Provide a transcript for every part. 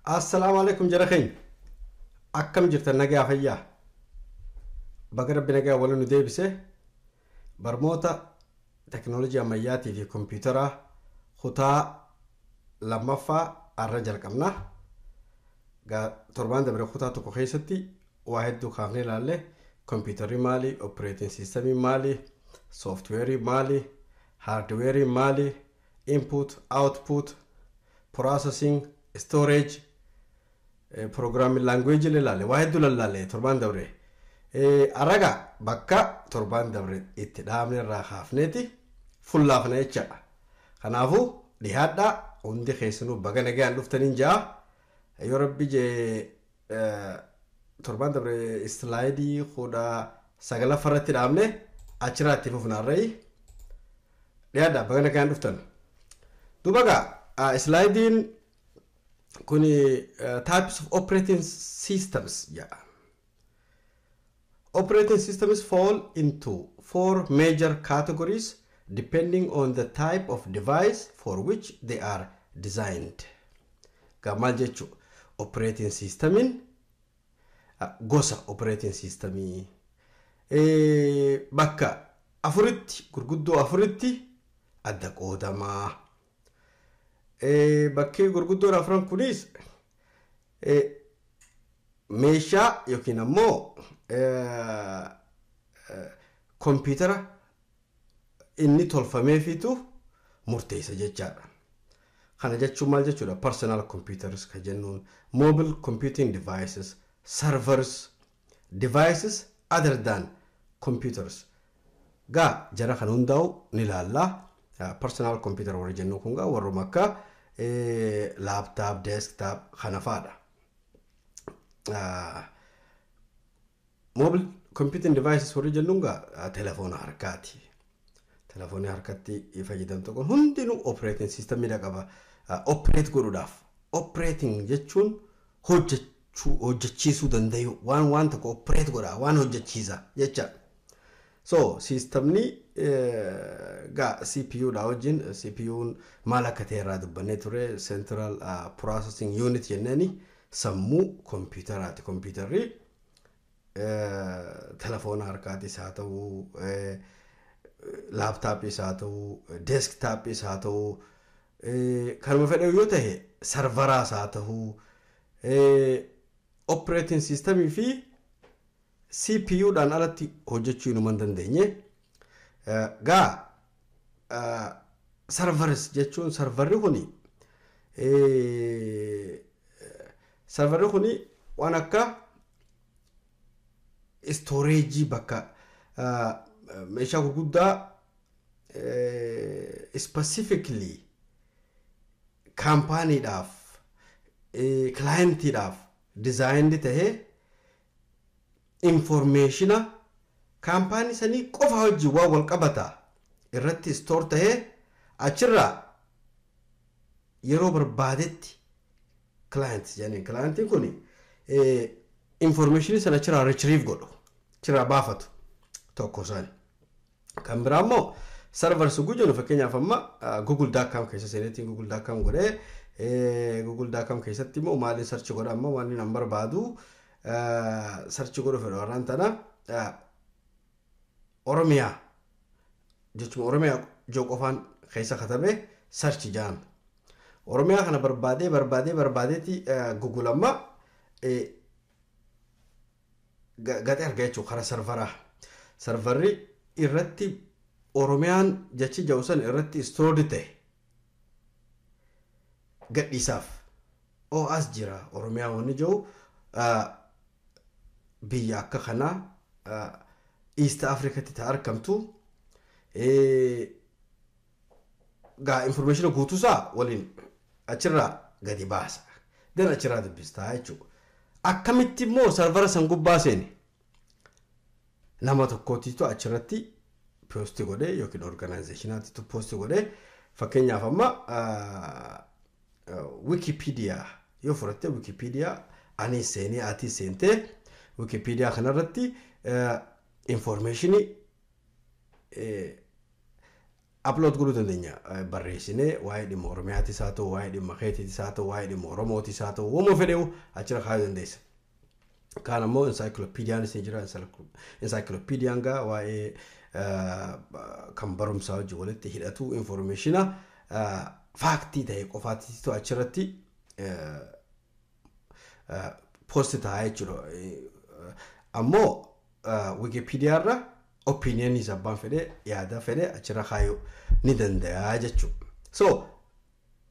السلام عليكم جرخين أكم جرت النجاة فيا بقرب بنجاة ولا ندي بسه برموتا تكنولوجيا مياتي في كمبيوترا kutaa lammaffa الرجل كمنا تربان دبر kutaa تكو خيستي واحد دو خاني لالله كمبيوتري مالي operating system مالي software مالي hardware مالي input output processing storage programming language لالله واحد دو لالله تربان دبر أرجع بكا تربان دبر اتدامن راخافنتي فلافنا يتشا خنافو لهذا عندي خيسنو بقى نجان لفتنين جا يا ربي جي تربان دبر سلايدي خدا سجلا فرت العملة أشرات تفوفنا الرأي لهذا بقى نجان لفتن دو بقى سلايدين كوني types of operating systems يا operating systems fall into 4 major categories depending on the type of device for which they are designed. Gamal jechu operating systemin gosa operating systemi bakka afuritti gurguddo afuritti adda qodama bakke gurguddo afran kunis meesha yokin ammo kompiyuutera inni tolfamee fitu murteessa jechaadha. Kana jechuun maal jechuudha? Personal computers ka jennuun mobile computing devices, servers, devices other than computers. Gaa jara kan hundaa'u ni laalla. Personal computer warra jennu kun gaa warruma akka laptop, desktop kana faadha. Mobile computing devices warra jennuun gaa telefoona harkaati. Telefoonni harkatti fayyadamtu kun hundinuu operating system qaba. Operate godhuudhaaf operating jechuun hojjechiisuu dandayu waan tokko operate godha waan hojjechiisa jecha. So systemni gaa CPU dha wajjin CPU'n maal akka ta'e irraa dubbannee ture central processing unit jenneeni sammuu kompiyuuteraati. Kompiyuuterri telefoona harkaatis haa ta'uu laptop haa ta'uu desktop haa ta'uu kanuma fedhe yoo ta'e serveraas haa ta'uu operating system fi CPU dhaan alatti hojjechuu inuma hin dandeenye gaa servers jechuun serverri kuni waan akka storage bakka meeshaa gurguddaa specifically companyidhaaf clientidhaaf designed ta'e informationa company sanii qofa hojii waa wal qabata irratti store ta'e achirraa yeroo barbaadetti client jeneen clientin kun information sana achirraa retrieve godhu achirraa baafatu tokko san kan biraammoo servers gujunu fakkeenyaaf amma google.com keessa seenetiin google.com godhee google.com keessatti immoo maaliin search godha amma waan inni barbaadu search godhu fedhu warraan tana Oromiyaa jechuun Oromiyaa joo qofaan keessa katabe search jaan Oromiyaa kana barbaadeeti google amma gadi arga jechuun karaa serveraa serverri irratti Oromiyaan jechi jawsan irratti stored ta'e gadhiisaaf as jira Oromiyaa wanni jiru biyya akka kana East Africa ti argamtu gaa information guutuusaa waliin achirraa gadi baasa dan achirraa dubbistaa jechuudha. Akkamitti immoo servera san gubbaa seeni nama tokkootiitu achirratti post godhe yookiin organizationaatiitu post godhe fakkeenyaaf amma Wikipedia yoo fudhatte Wikipedia ani seenii ati seente Wikipedia kanarratti information upload godhuu dandeenya barreessinee waa'ee dhimma Oromiyaatis haa ta'u waa'ee dhimma keetiitis haa ta'u waa'ee dhimma Oromootis haa ta'u wama fedheewu achirra kaa'uu dandeessa. Kaan ammoo encyclopediaanis ni jira encyclopediaan gaa waa'ee kan barumsaa wajjin walitti hidhatu informationa faaktii ta'e qofaatiitu achirratti post taa'ee jechuudha. Ammoo Wikipedia irra opinion is abbaan fedhe yaada fedhe achirra kaayuu ni danda'a jechuudha. So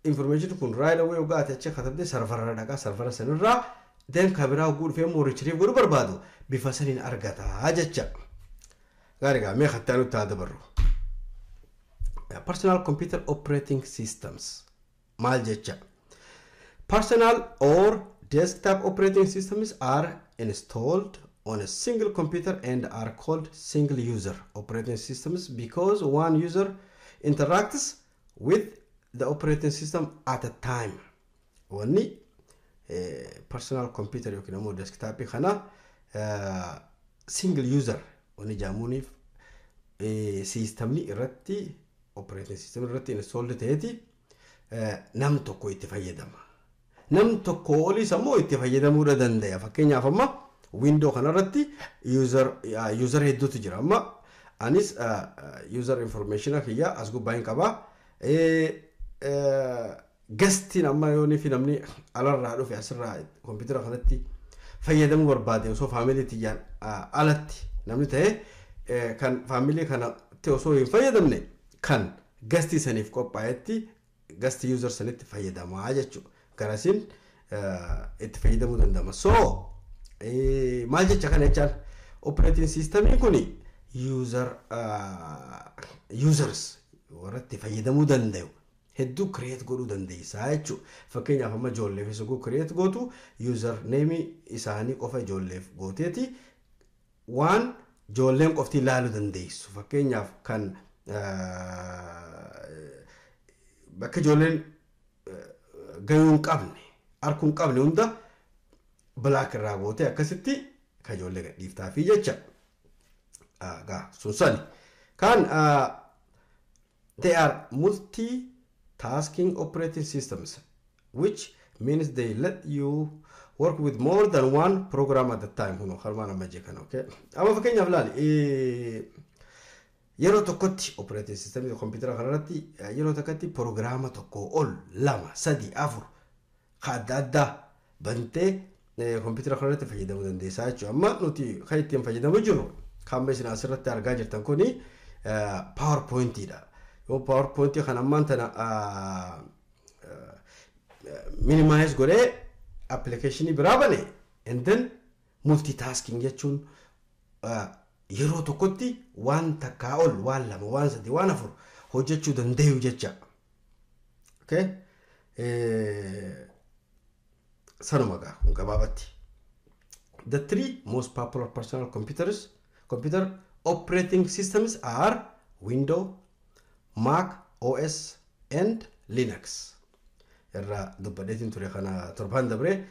information kun right away ugaate achi katabde serverra dhaqa serverra sanirraa then kabira guud fee moo retrieve godhu barbaadu bifa saniin argata jecha. Gaariga mee khattaanu taadabarru. Personal computer operating systems maal jecha. Personal or desktop operating systems are installed on a single computer and are called single user operating systems because one user interacts with the operating system at a time. Wani personal computer yookiin immoo desktop kana single user wani jaamuniif systemni irratti operating system irratti installed ta'eeti nam tokko itti fayyadama. Nam tokko olis ammoo itti fayyadamuu danda'a. Fakkeenyaaf amma window kanarratti user hedduutu jira. Amma anis user information kiyya as gubbaa hin qaba. Guestiin amma yooni fi namni alarraa dhufe asirraa computer kanatti fayyadamuu barbaade osoo family tiyyaan alatti namni ta'e kan family kana osoo hin fayyadamne kan guestii saniif qophaa'etti guest user sanitti fayyadamaa jechuudha. Garasiin itti fayyadamuu danda'ama. So maal jecha kana jechaan operating system kuni users warratti fayyadamuu danda'u hedduu create godhuu dandeessa jechuudha. Fakkeenyaaf amma ijoolleef isoo create gootu user name isaanii qofa ijoolleef gooteeti waan ijoolleen qofti ilaaluu dandeessu. Fakkeenyaaf kan bakka ijoolleen gayuun qabne harkuun qabne hunda black irraa goote akkasitti kan ijoollee gadhiiftaa fi jecha sun sani kan they are multi-tasking operating systems which means they let you work with more than one program at a time. Huno harmaana majee kana okay. Amma fakkeenyaaf laali yeroo tokkotti operating system computer kanarratti yeroo tokkotti programma tokko ol lama sadi afur adda adda bantee computer kanarratti fayyadamuu dandeessaa jechuudha. Amma nuti kan ittiin fayyadamu jiru kan isin asirratti argaa jirtan kuni PowerPoint dha. Yoo PowerPoint kan ammaan tana minimize godhee application biraa bane and then multitasking jechuun yeroo tokkotti waan takkaa ol waan lama waan sadi waan afur hojjechuu danda'u jecha. Okay? Sanuma gabaabatti. The three most popular personal computer operating systems are Windows, Mac OS and Linux. Irra dubbadeetiin ture kana torban dabre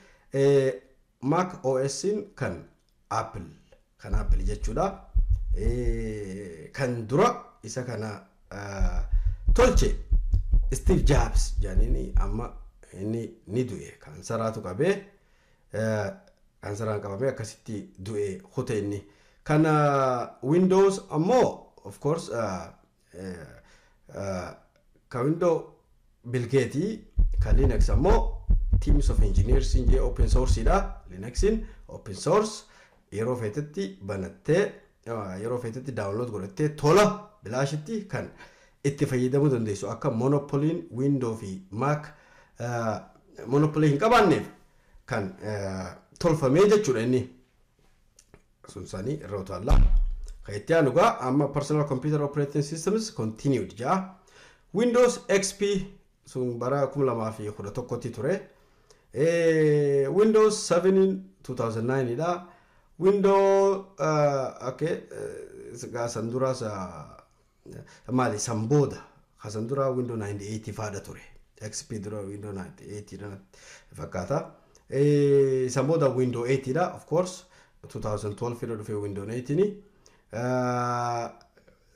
Mac OS kan Apple jechuudha. Kan dura isa kana tolche Steve Jobs janini amma ni du'e kan saraatu qabee kan saraan qabame akkasitti du'e hote inni kan Windows ammoo of course kan Windows Bill Gates kan Linux ammoo teams of engineers in open source dha. Linuxin open source yeroo feetetti banattee yeroo feetetti download godhattee tola bilaashitti kan itti fayyadamuu dandeessu akka monopoliin Windows fi Mac monopoly hin qabaanneef kan tolfamee jechuudha inni sun sanii irra taala. Kan itti aanugaa amma personal computer operating systems continued jaa. Windows XP sun bara 2011 tti ture. Windows 7 2009 dha. Windows okay gasandura mali samboda gasandura Windows 98 faada ture. XP dura Windows 98 dha fakkaata. Samboda Windows 8 dha of course 2012 ilo dhufe Windows 18 ni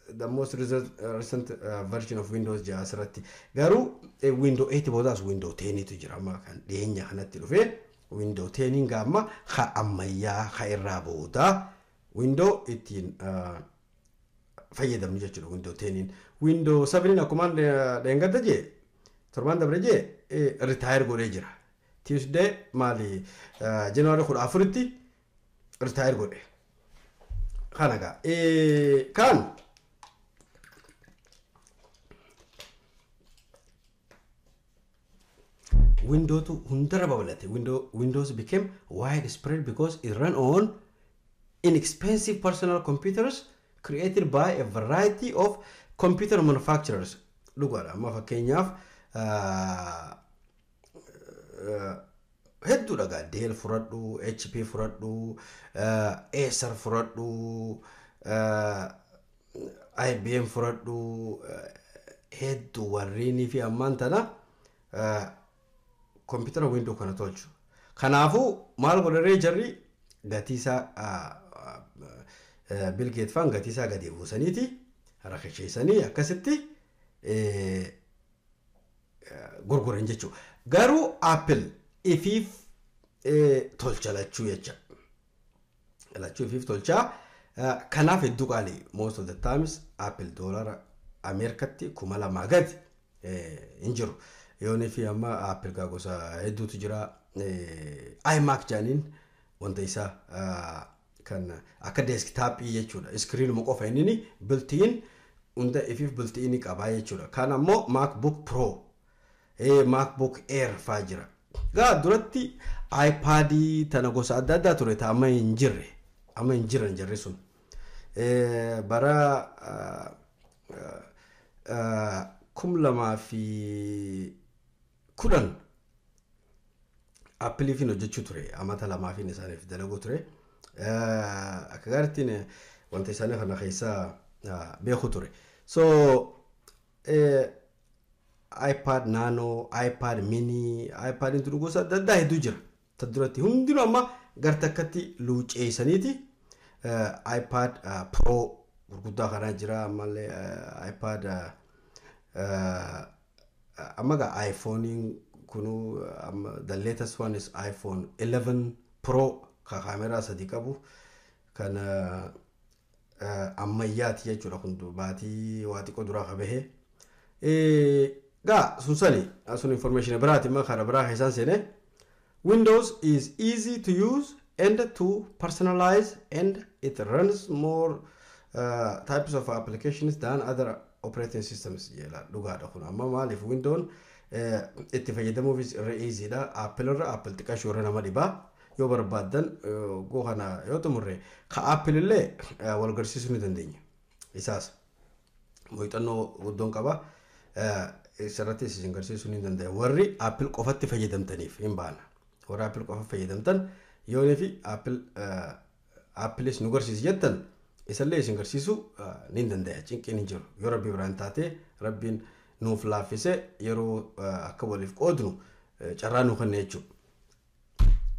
the most recent version of Windows jaa asirratti garuu Windows 8 boodaas Windows 10 tu jira amma kan dhiyeenya kanatti dhufe Windows 10 gaamma ha ammayyaa ha irraa booda Windows ittiin fayyadamnu jechuudha Windows 10 Windows 7 akkuma dheengadda jee torban dabre jee retire godhee jira Tuesday maali January 14tti retire godhe kanaga kan Windows became widespread because it ran on inexpensive personal computers created by a variety of computer manufacturers. Lugara ma fakkeenyaaf hedduu dhagaa Dell furadhu HP furadhu Acer furadhu IBM furadhu hedduu warreenii fi ammaan tana computer window kana tolchu kanaafu maal godhee jarri gatiisa Bill Gates fan gatiisa gadi buusaniiti rakasheessanii akkasitti gurguran jechuudha garuu Apple ifiif tolchalachuu jecha lachuu ifiif tolchaa kanaaf hedduu qaalii most of the times Apple dollar Ameerikatti 2,000 gadi hin jiru yooni fi amma Apple ka gosa hedduutu jira iMac jaanin wanta isaa kan akka desktop jechuudha screen mo qofa inni built-in unda ifif built-in qaba jechuudha kan ammoo MacBook Pro MacBook Air fa jira ga duratti iPad tana gosa adda addaa ture ta amma hin jirre sun bara kumlama fi kudan Apple fi hojjechuu ture amata lama fi isaaniif dalaguu ture akka gaartiin wanta isaanii kana keessa beeku ture so iPad Nano iPad Mini iPad intu gosa dadda hedduu jira taduratti hundinuu amma gartakkatti luuceessaniiti iPad Pro gurguddaa kana jira ammallee iPad amaga iPhone kunu the latest one is iPhone 11 Pro ka camera sadi qabu kana ammayyaati jechuudha kundu baati waati qodura qabehe ga sunsani asun information biraati ma khara bira hisan sene Windows is easy to use and to personalize and it runs more types of applications than other operating systems yela duga da kuna amma malif Windows ittifayadamu is easy da Apple tikashura na madiba yo barbadan go hana yo tumure ka Apple le walgarsisu ni dandenya isas moytano gudon qaba sarati singarsisu ni dandenya warri Apple qofatti fayyadamtanif imbana wara Apple qofa fayyadamtan yo nefi Apple is nugarsis jettan isalle singarsisu ni dandenya cinqin jiru yo rabbi brantate rabbin nuuf laafise yero akka walif qodnu carranu kanneechu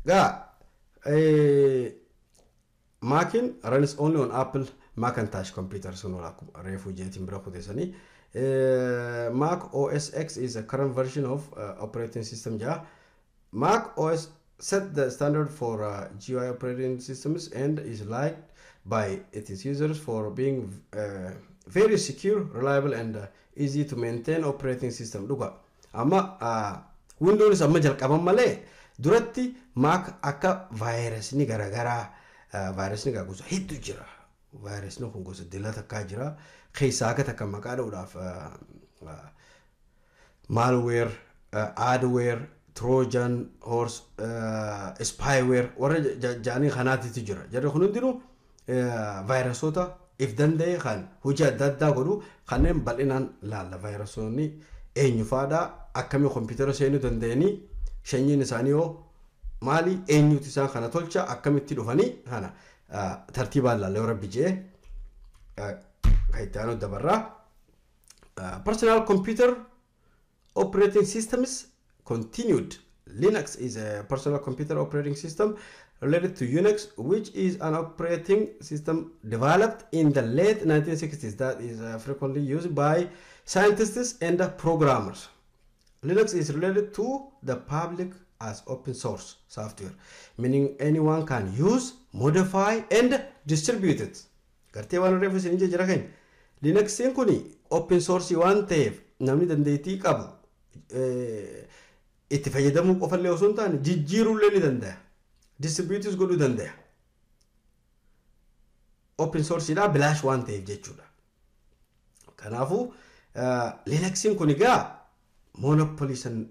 ga Macin runs only on Apple Macintosh computers so no refugee timbra khudesani Mac OS X is a current version of operating system ja Mac OS set the standard for GUI operating systems and is liked by its users for being very secure, reliable and easy to maintain operating system duga amma Windows amma jalqaban male duratti Mac akka virus ni garagara virus ni gagusa hiddu jira virus no kungosa dilata ka jira khaysa ka takka maqada udaf malware adware trojan horse spyware wara jani khanati tijira jarre khunundinu virusota if dande khan huja dadda godu khanem balinan la virusoni enyu fada akami computer seenu dandeni shanyin isaniyo mali enyu tisan khana tolcha akamitti dufani hana tartiba la rabbi je kaitano dabarra personal computer operating systems continued Linux is a personal computer operating system related to Unix, which is an operating system developed in the late 1960s that is frequently used by scientists and programmers. Linux is related to the public as open source software, meaning anyone can use, modify, and distribute it. Gartee waan reefu isin jira kan Linux kuni open source waan ta'eef namni dandeettii qabu itti fayyadamuu qofallee osoo hin taane jijjiiruullee ni danda'a. Distribute godhuu danda'a. Open source dha bilaash waan ta'eef jechuudha. Kanaafuu Linux kun egaa monopoly san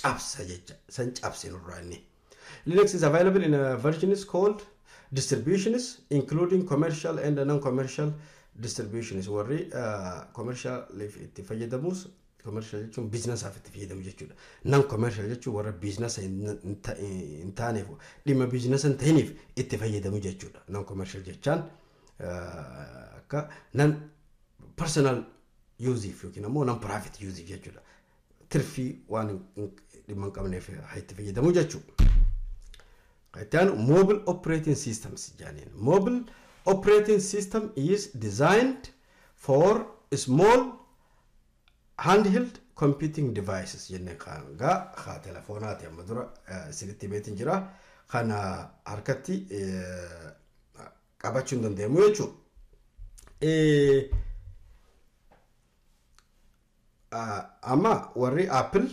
cabsa jecha san cabse nurraanni. Linux is available in versions called distributions, including commercial and non-commercial distributions. Warri commercial itti fayyadamus commercial jechuun business itti fayyadamu jechuudha. Non-commercial jechuun warra business hin taaneef dhimma business hin ta'iniif itti fayyadamu jechuudha. Non-commercial jechaan akka non-personal use yookiin ammoo non-profit use jechuudha. Tirfii waan dhimma hin qabneef itti fayyadamu jechuudha. Mobile operating systems. Mobile operating system is designed for small handheld computing devices. Ga telefonaati amma dura sirriitti beetiin jira. Kana harkatti qabachuun dandeemu jechuudha. Amma warri Apple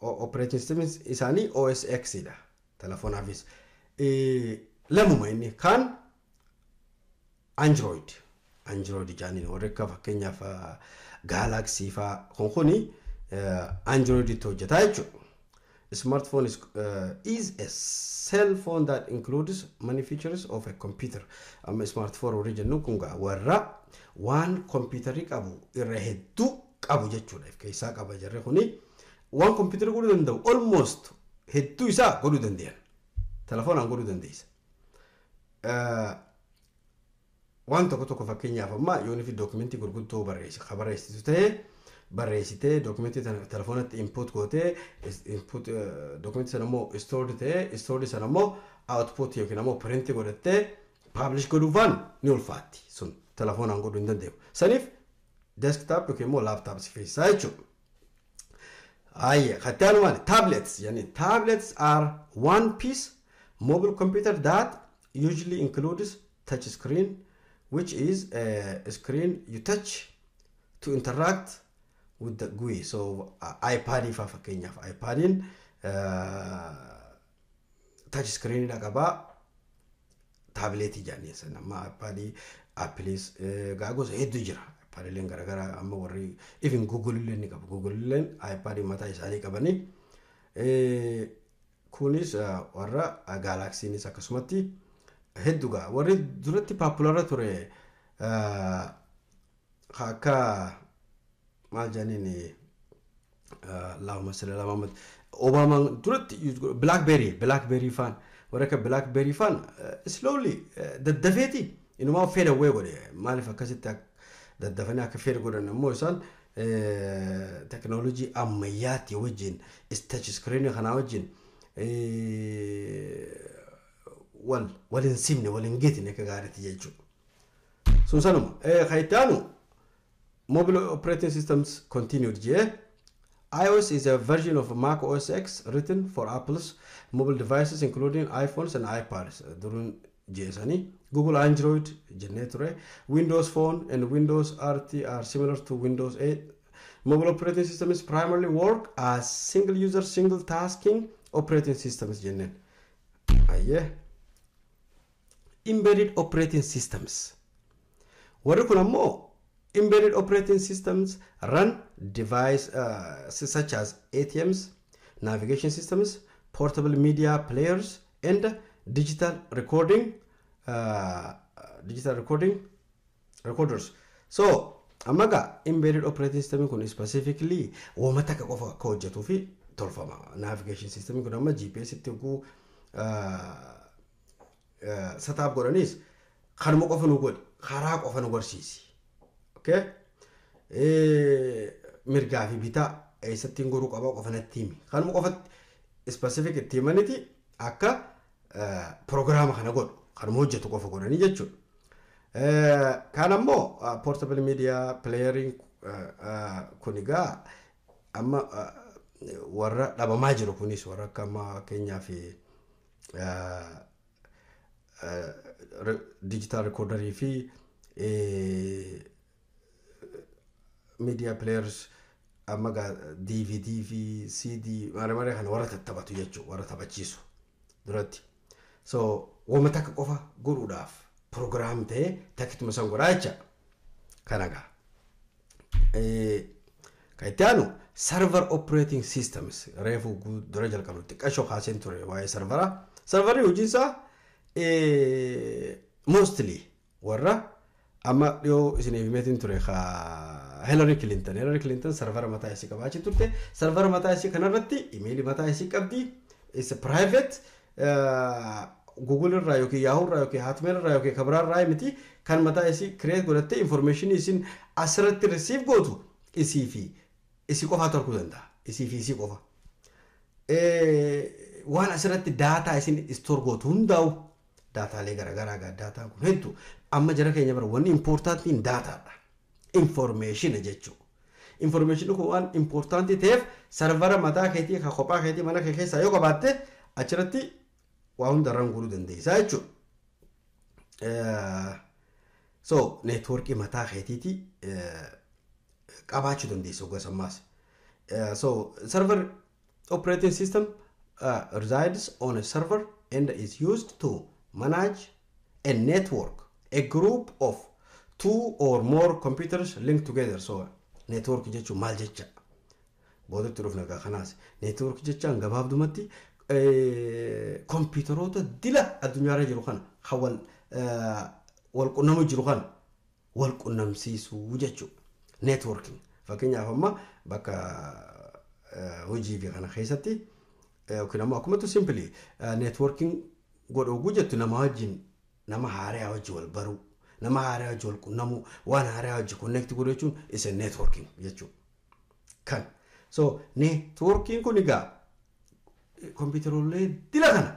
operating system isaanii OS X dha telefonaafis. Lamuma inni kan Android jaaniin warri akka fakkeenyaaf Galaxy faa kuni Android itti hojjetaa jechuudha. Smartphone is a cell phone that includes many features of a computer. Smartphone original kunga warra waan computerii qabu irra hedduu qabu jechuudha. Keessaa qaba jarre kuni waan computer godhuu danda'u almost hedduu isaa godhuu danda'an. Telefoonaan godhuu dandeessa. Waan tokko fakkeenyaaf amma yoo nifi dookumentii gurguddoo barreessitu ta'e barreessitee dookumentii telefoonatti input gootee input dookumentii sana immoo stored ta'e stored sana immoo output yookiin ammoo print godhattee publish godhuufaan ni ulfaatti. Sun telefoonaan godhuu hin danda'u. Saniif desktop yookiin immoo laptop si feesisaa jechuudha. Tablets. Tablets are one piece mobile computer that usually includes touch screen, which is a screen you touch to interact with the GUI. So iPad ifa fakkeenyaaf iPadin touch screen dha qaba. Tablet jaanii sana amma iPad Apple's gaagos hedduu jira. IPadleen garagara amma warri even Googleleen ni qabu. Googleleen iPad mataa isaanii qabani. Kunis warra Galaxynis akkasumatti hedduuga warri duratti popular ture akka maal jaaniin Allahumma salli ala Muhammad Obama duratti Blackberry fan warra ka Blackberry fan slowly daddafeeti inuma fade away godhe maaliif akkasitti daddafanii akka fade godhan ammoo isaan technology ammayyaati wajjin touch screen kana wajjin walin simne walin getine ka gaariti jechuudha. Sun sanuma khaytaanu mobile operating systems continued je. iOS is a version of Mac OS X written for Apple's mobile devices including iPhones and iPads. Durun jesani Google Android generator, Windows Phone and Windows RT are similar to Windows 8. Mobile operating systems primarily work as single user single tasking operating systems jenen. Embedded operating systems. Warri kun ammoo embedded operating systems run devices such as ATMs, navigation systems, portable media players, and digital recorders. So, amaga embedded operating system kun specifically wamata ka qofa ka hojjetu fi tolfama. Navigation system kun amma GPS itti ku setup godhanis kanuma qofa nu godhi karaa qofa nu gorsiisi. Okay? Mirgaa fi bitaa eessattiin goruu qaba qofanatti himi kanuma qofatti specific itti himaniti akka program kana godhu kanuma hojjetu qofa godhanii jechuudha kan ammoo portable media playering kunigaa amma warra dhabamaa jiru kunis warra akka amma keenyaa fi digital recorderii fi media players amma DVD fi CD mara kan warra taphatu jechuudha warra taphachiisu duratti so wama takka qofa godhuudhaaf program ta'e takkituma san godhaa jecha kanaga kaitaanu server operating systems reefu dura jalqabutti qashoo kaaseen ture waa'ee serverii hojiinsa mostly warra amma dhiyoo isin himeetiin ture Hillary Clinton server mataa isii qabaachii turte server mataa isii kanarratti email mataa isii qabdi is private Google irraa yookiin Yahoo irraa yookiin Hotmail irraa yookiin kabraa irraa miti kan mataa isii create godhatte information isin asirratti receive gootu isii qofa torkuu danda'a isii qofa waan asirratti data isin store gootu hundaa'u dataalee garagaraa data kun hedduu amma jara keenya bara wanni important in data information jechuudha information kun waan important ta'eef server mataa keetii ka kophaa keetii mana kee keessa yoo qabaatte achirratti waa hunda ranguluu dandeessa jechuudha so network mataa keetiiti qabaachuu dandeessa gosammaas so server operating system resides on a server and is used to manage a network a group of 2 or more computers linked together so network jechuun maal jecha boodatti dhufna kanaas network jechaan gabaabdumatti kompiitaroota dila addunyaarra jiru kana hawal wal qunnamu jiru kana wal qunnamsiisuu jechuudha networking fakkeenyaaf amma bakka hojii fi kana keessatti yookiin ammoo akkuma tu simply networking godhuu jettu nama haaraa wajjin wal baruu nama haaraa wajjin wal qunnamuu waan haaraa wajjin connect godhuu jechuun is a networking jechuudha kan so networking kun egaa kompiitarolee dila kana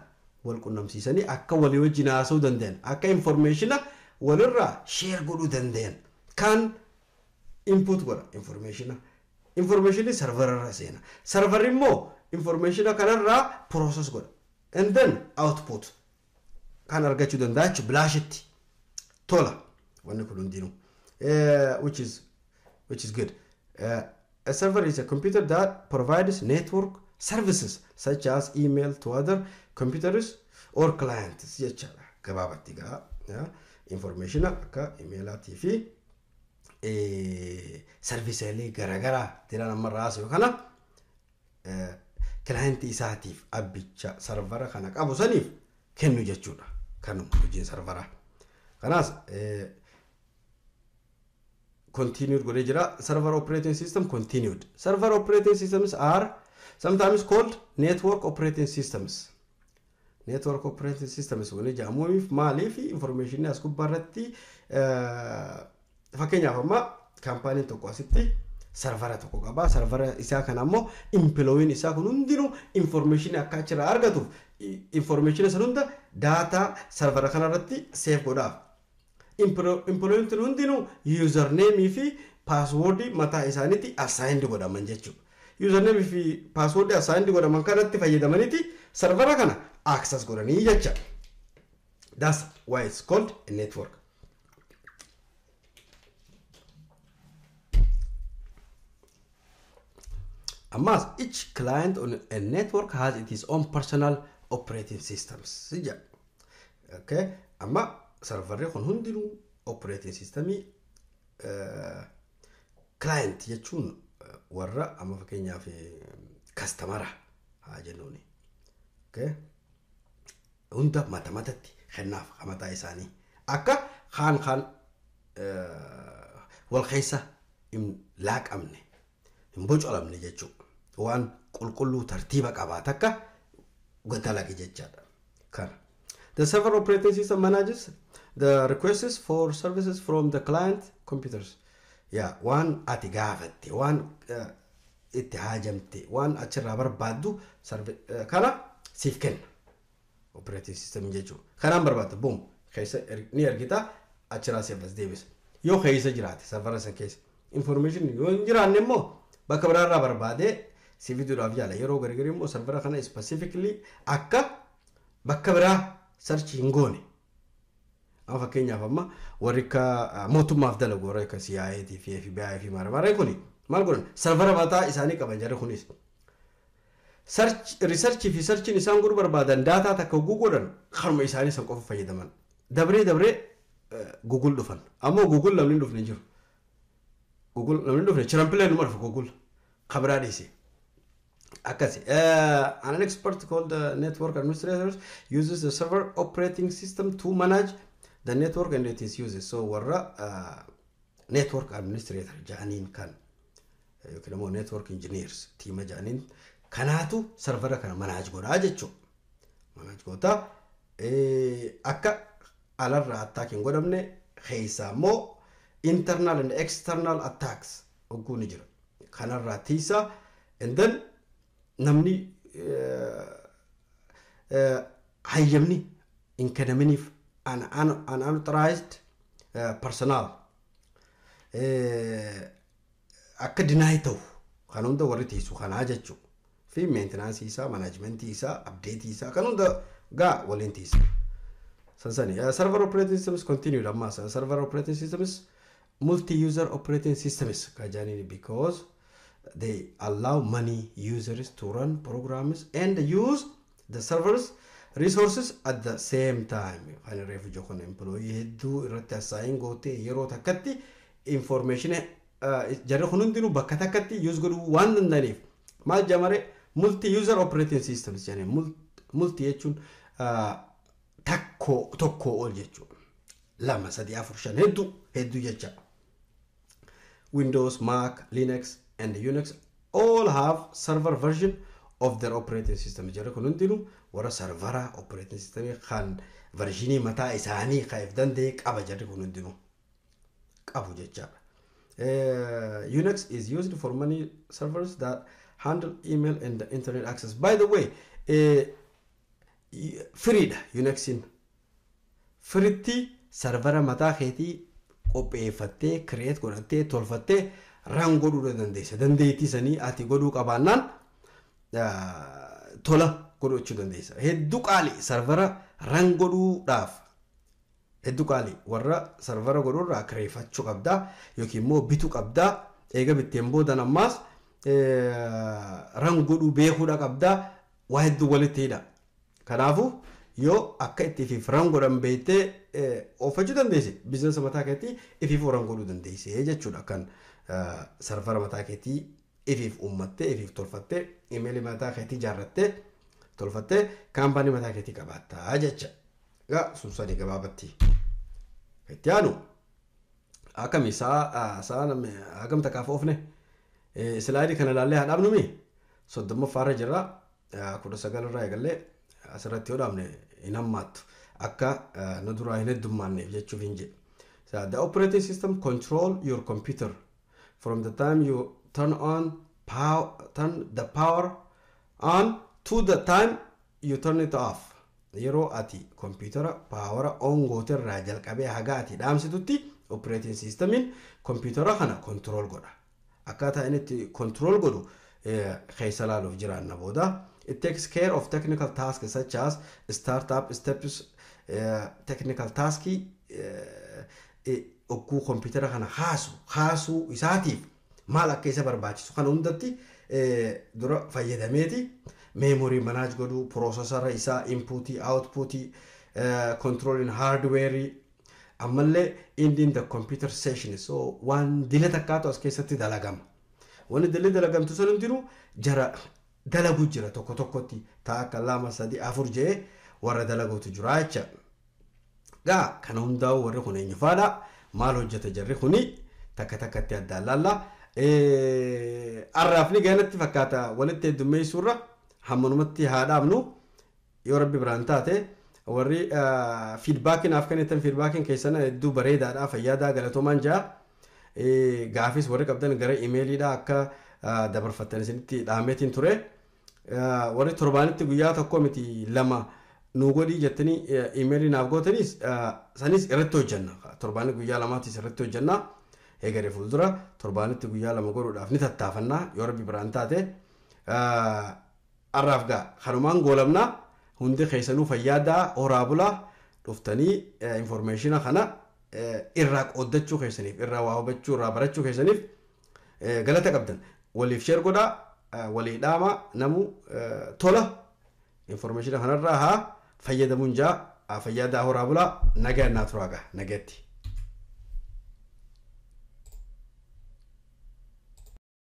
wal qunnamsiisanii akka walii wajjin haasa'uu danda'an akka information walirraa share godhuu danda'an kan input godha information server irra seena server immoo information kanarraa process godha and then output kan argachuu danda'achu blashitti tola wanni kun hundinuu which is good a server is a computer that provides network services such as email to other computers or clients jechaadha gabaabatti information akka email TV servicelee garagaraa tiran amma raasu kana client isaatiif abbicha servera kana qabu saniif kennu jechuudha kan hojiin servera kanaas continued godhe jira server operating system continued server operating systems are sometimes called network operating systems wani jaamuuf maaliif information as kubbarratti fakkeenyaaf amma kaampaaniin tokko asitti servera tokko qaba servera isaa kana ammoo employee isaa kun hundinuu information akka achirraa argatuuf information san hunda data servera kanarratti save godhaaf employee hundinuu username fi password mataa isaaniitti assigned godhaman jechuudha username fi password assigned godhaman kanatti fayyadamaniti servera kana access godhanii jecha that's why it's called a network Amas each client on a network has its own personal operating systems. Okay, amma server kon hundinu operating system client jechuun warra amma fakkeenyaaf customer ha jennuuni. Okay, hunda matamatatti kennaaf hamataa isaanii akka khaan wal keessa laaqamne bocolamne jechuudha waan qulqulluu tartiiba qabaata akka gatalaga jechaadha kana the server operating system manages the requests for services from the client computers one ati gaafatti waan itti haajamte waan achirraa barbaaddu kana siif kenna operating system jechuudha. Kanaan barbaadda boom keessa ni argita achirraa siif as deebisa. Yoo keessa jiraate sarvara san keessa information yoo hin jiraanne immoo bakka biraarraa barbaadee si fiduudhaaf yaala. Yeroo gargari immoo sarvara kana specifically akka bakka biraa search hin goone. Amma fakkeenyaaf amma warri akka mootummaaf dalagu warri akka CIA fi FBI fi maara kuni maal godhan sarvara mataa isaanii qaban jarri kunis. Research fi searchin isaan godhu barbaadan daataa takka guugodhan harma isaanii san qofa fayyadaman. Dabree Google dhufan. Ammoo Google namni dhufne jiru. Google namni dhufne chirampilee numa dhufu Google kabraa dhiise. Akkasi. An expert called the network administrators uses the server operating system to manage the network and it is uses. So warra network administrator jaanin kan yookiin immoo network engineers tiima jaanin kanaatu servera kana manage godhaa jechuudha. Manage godhaa akka alarraa attack hin godhamne keessa immoo internal and external attacks ogguu ni jira. Kanarraa tiisa and then namni hayyamni hin kennaminiif an unauthorized personnel akka deny ta'u kan hunda warri tiisu kanaa jechuudha. Fi maintenance isaa, management isaa, update isaa kan hunda gaa waliin tiisa. Sansani server operating systems continued amma server operating systems multi-user operating systems kajani because they allow many users to run programs and use the servers resources at the same time. Kan refugee kon employee hedduu irratti assign goote yeroo takkatti information jarri kun hundinuu bakka takkatti use godhuu waan danda'aniif maal jamare multi-user operating systems jane multi jechuun tokko ol jechuudha. Lama sadii afur shan hedduu jecha. Windows, Mac, Linux and Unix all have server version of their operating system. Jarri kun hundinuu warra servera operating system kan versionii mataa isaanii kaif danda'e qaba jarri kun hundinuu qabu jecha. Unix is used for many servers that handle email and internet access. By the way, free Unixin fritti servera mataa keetii qopheeffattee create godhattee tolfattee run godhuu dandeessa. Dandeettii sanii ati godhuu qabaannaan tola godhachuu dandeessa. Hedduu qaali servera run godhuudhaaf hedduu qaali warra servera godhuurraa kireeffachuu qabdaa yookiin immoo bituu qabdaa eega bitteen boodan ammaas run godhuu beekuudha qabdaa waa hedduu walitti hidha. Kanaafuu yoo akka itti run godhan beektee oofachuu dandeesse biizinasa mataa keetii ifiif run godhuu dandeesse jechuudha. Kan servera mataa keetii ifiif uummattee ifiif tolfattee emailii mataa keetii jaarrattee tolfattee kaampaanii mataa keetii qabaattaa jecha. Gaa sunsanii gabaabatti. Itti aanu akkami hagam takkaaf oofne slaayidii kana ilaallee haadhaabnumi 30 jirra 19 irraa eegallee asirratti yoo dhaabne hin hammaattu akka nu duraa hin heddummaanneef jechuuf hin jedhe. The operating system control your computer from the time you turn the power on to the time you turn it off. Yeroo ati computer power on gooterraa jalqabee haga ati dhaamsitutti operating systemin computer kana control godha. Akkaataa inni itti control godhu keessa laaluuf jiraanna booda. It takes care of technical tasks such as startup steps, technical tasks ogguu computer kana haasuu isaatiif maal akka isa barbaachisu kana hundatti dura fayyadameeti memory manage godhu processor isa input output controlling hardware ammallee in the computer session. So one dile takkaatu as keessatti dalagama. Wanni dile dalagamtu sun hundinuu jara dalagu jira tokko tokkotti taaka lama sadii afur jee warra dalaguutu jira jecha. Gaa kana hundaa'u warri kun eenyufaadha maal hojjeta jarri kuni takka takkatti adda laalla. Arraafni gaanatti fakkaata walitti heddummeessuurra hammanumatti haadhaabnu yoo rabbi biraan taate warri feedbackin af kennitan feedbackin keessan hedduu bareedaadha fayyaadaa galatoomaan jaa gaafis warri qabdan gara emailiidha akka dabarfattan isinitti dhaameetiin ture warri torbaanitti guyyaa tokko miti lama nu godhii jettanii iimeelii naaf gootanis sanis irratti hojjenna torbaanitti guyyaa lamaatis irratti hojjenna eegare fuuldura torbaanitti guyyaa lama godhuudhaaf ni tattaafannaa yoo rabbi biraan taate arraaf gaa kanumaan goolamna hundi keessanuu fayyaadaa horaa bulaa dhuftanii informationa kana irraa qoddachuu keessaniif irraa waa hubachuu irraa barachuu keessaniif galata qabdan waliif share godhaa walii dhaama namu tola informationa kanarraa haa fayyadamuun jaa fayyaadaa horaa bulaa nagaa naa turaagaa nagaatti